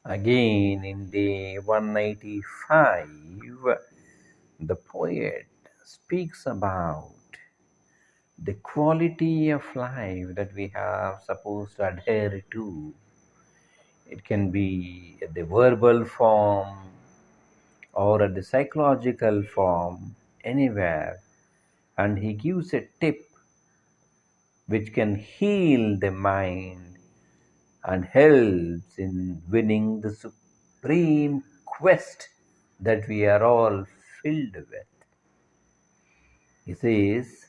Again, in day 185, the poet speaks about the quality of life that we are supposed to adhere to. It can be at the verbal form or at the psychological form, anywhere. And he gives a tip which can heal the mind and helps in winning the supreme quest that we are all filled with. He says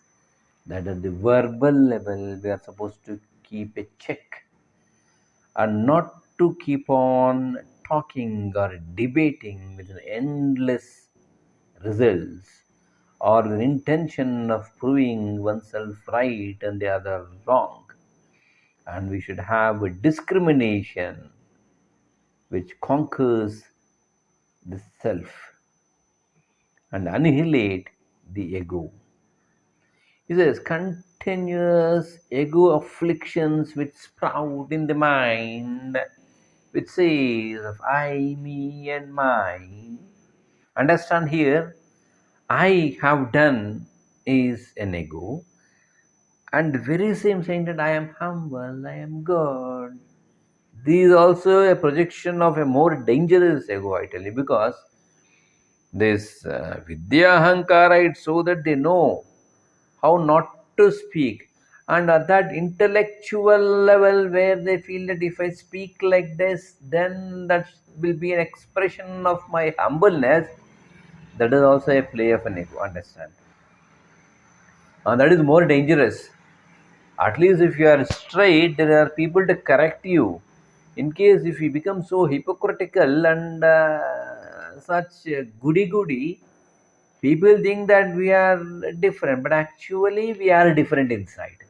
that at the verbal level, we are supposed to keep a check and not to keep on talking or debating with an endless results or the intention of proving oneself right and the other wrong. And we should have a discrimination which conquers the self and annihilate the ego. He says continuous ego afflictions which sprout in the mind, which says of I, me, and mine. Understand here, I have done is an ego, and the very same saying that I am humble, I am good. This is also a projection of a more dangerous ego, I tell you, because this Vidya Ahankara, it's so that they know how not to speak. And at that intellectual level where they feel that if I speak like this, then that will be an expression of my humbleness, that is also a play of an ego, understand? And that is more dangerous. At least if you are straight, there are people to correct you. In case if you become so hypocritical and such goody goody, people think that we are different, but actually we are different inside,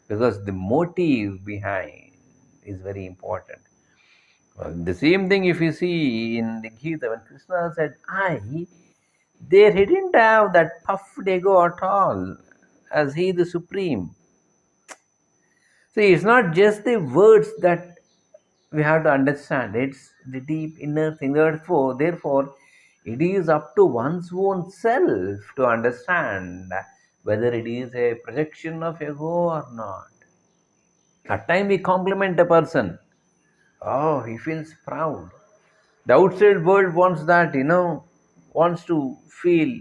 because the motive behind is very important. The same thing if you see in the Gita, when Krishna said I, there he didn't have that puffed ego at all, as he the supreme. See, it's not just the words that we have to understand, it's the deep inner thing. Therefore, it is up to one's own self to understand whether it is a projection of ego or not. At times we compliment a person. Oh, he feels proud. The outside world wants that, wants to feel,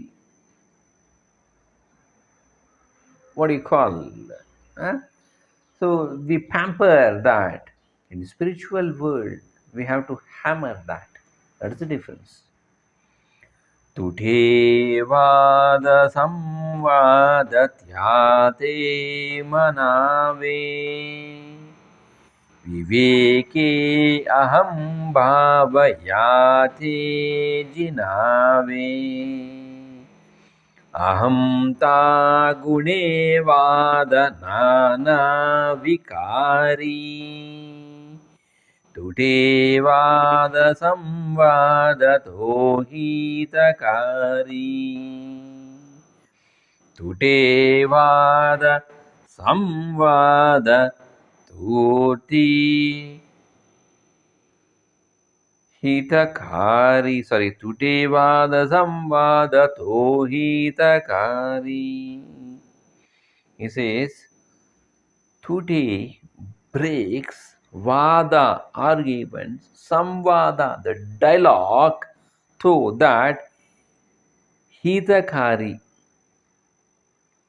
what do you call, huh? So we pamper that. In the spiritual world, we have to hammer that. That is the difference. तुठे वाद संवादत्याते मनावे विवेके अहं भावयाते जिनावे अहं ता गुणे वाद नाना विकारी तुटे वाद संवादतो हितकारी तुटे वाद संवाद तोति हितकारी, sorry, तुटे वाद संवाद तो हितकारी. He says Tuti breaks vada, arguments, samvada, the dialogue, so that hitakari,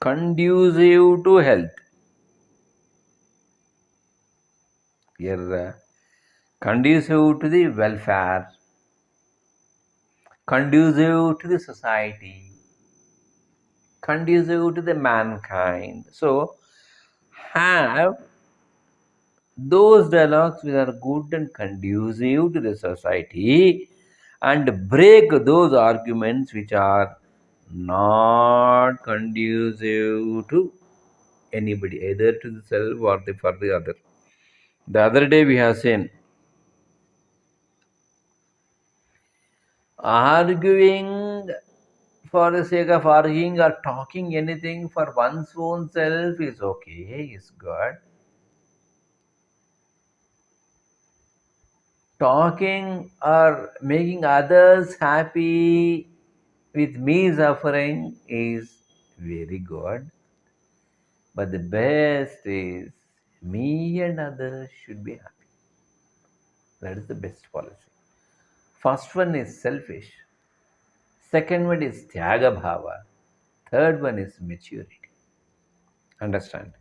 conducive to health. Here, conducive to the welfare, conducive to the society, conducive to the mankind. So, have those dialogues which are good and conducive to the society, and break those arguments which are not conducive to anybody, either to the self or for the other. The other day we have seen arguing for the sake of arguing or talking anything for one's own self is okay, is good. Talking or making others happy with me suffering is very good, but the best is me and others should be happy. That is the best policy. First one is selfish, second one is tyaga bhava, third one is maturity. Understand?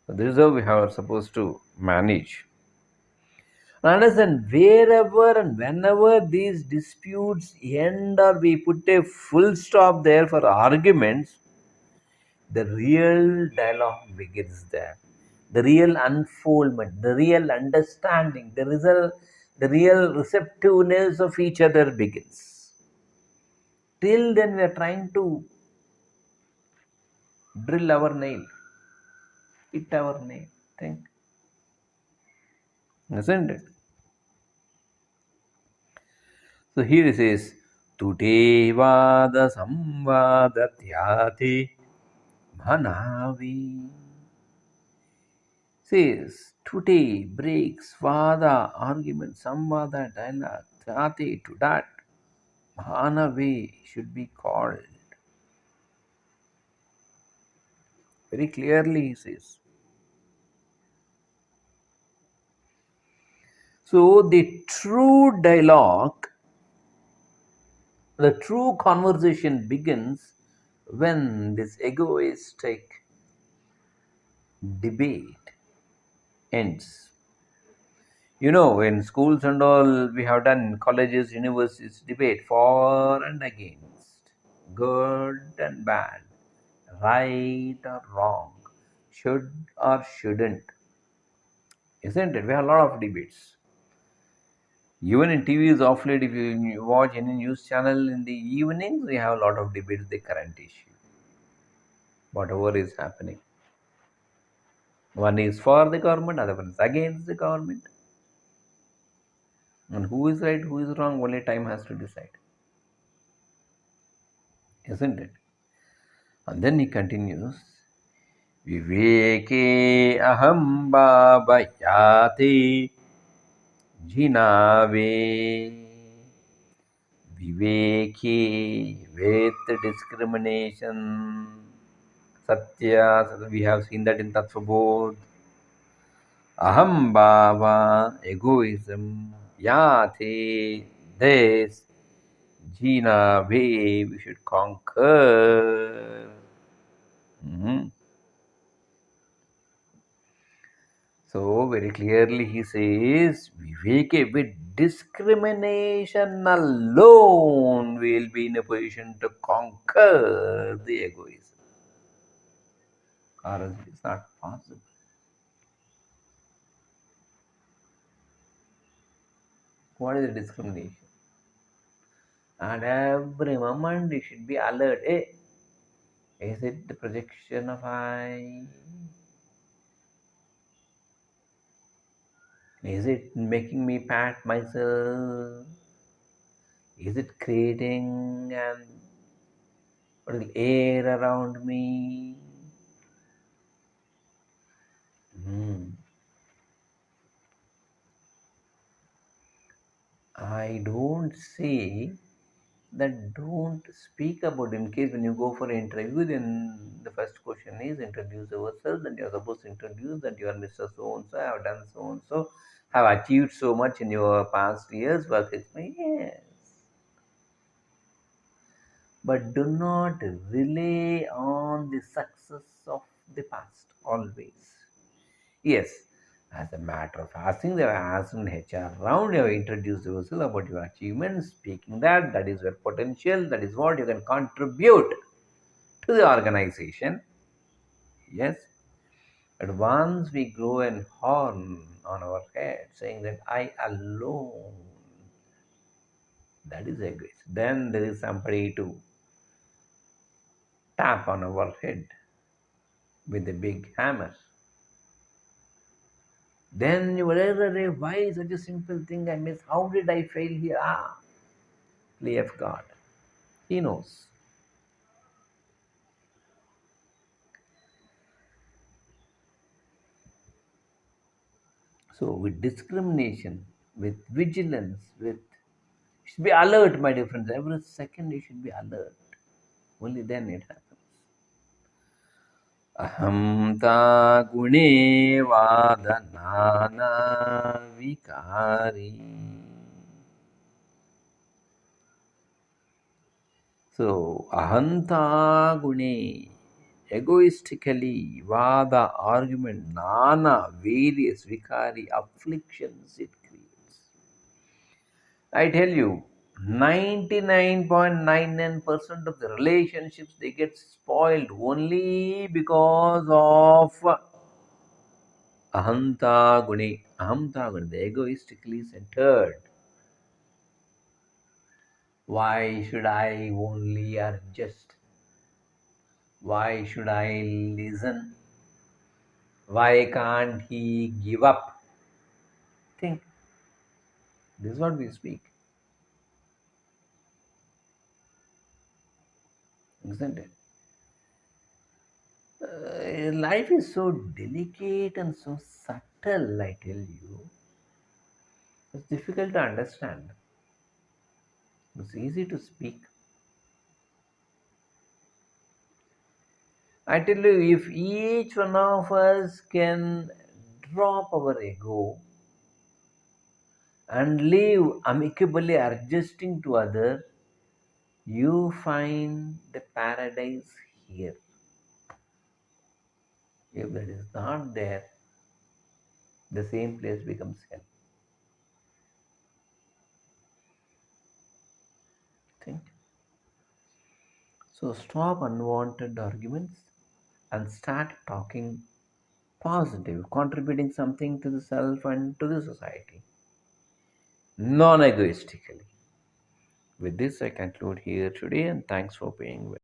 So this is how we are supposed to manage. Understand, wherever and whenever these disputes end or we put a full stop there for arguments, the real dialogue begins there. The real unfoldment, the real understanding, the real receptiveness of each other begins. Till then, we are trying to drill our nail, hit our nail. Think, isn't it? So here it says, Tute vada samvada tyate manavi. Says, today breaks vada, argument, samvada, dialogue, tyate, to that. Manavi should be called. Very clearly he says. So the true dialogue, the true conversation begins when this egoistic debate ends. You know, in schools and all, we have done colleges, universities, debate for and against, good and bad, right or wrong, should or shouldn't, isn't it? We have a lot of debates. Even in TVs off late, if you watch any news channel in the evenings, we have a lot of debates, the current issue, whatever is happening. One is for the government, other one is against the government. And who is right, who is wrong, only time has to decide, isn't it? And then he continues, Viveke aham bhabayate jhinave. Viveki with discrimination. Satya, we have seen that in Tattvabodh. Aham bhava, egoism. Yate, this. Jhinave, we should conquer. Mhm. So very clearly he says, Viveke, with discrimination alone we will be in a position to conquer the egoism. Or else it is not possible. What is the discrimination? And every moment you should be alert. Hey, is it the projection of I? Is it making me pat myself? Is it creating an what is air around me? Hmm. I don't say that don't speak about in case when you go for an interview, then the first question is introduce yourself, then you're supposed to introduce that you are Mr. So and so, I have done so and so, have achieved so much in your past years, work experience. Yes. But do not rely on the success of the past always. Yes, as a matter of asking, they have asked in HR round, you have introduced yourself about your achievements, speaking that is your potential, that is what you can contribute to the organization. Yes, but once we grow an horn on our head saying that I alone, that is egoist. Then there is somebody to tap on our head with a big hammer. Then you will say, why such a simple thing I miss? How did I fail here? Play of God. He knows. So with discrimination, with vigilance, with you should be alert, my dear friends. Every second you should be alert. Only then it happens. Ahamta gune vadanana vikari. So, ahanta gune, egoistically, vada, argument, nana, various, vikari, afflictions it creates. I tell you, 99.99% of the relationships they get spoiled only because of ahanta gune. Ahamta gune, the egoistically centered. Why should I only adjust? Why should I listen? Why can't he give up? Think. This is what we speak, isn't it? Life is so delicate and so subtle, I tell you. It's difficult to understand. It's easy to speak. I tell you, if each one of us can drop our ego and live amicably adjusting to others, you find the paradise here. If that is not there, the same place becomes hell. Think. So stop unwanted arguments and start talking positive, contributing something to the self and to the society, non egoistically. With this, I conclude here today, and thanks for being with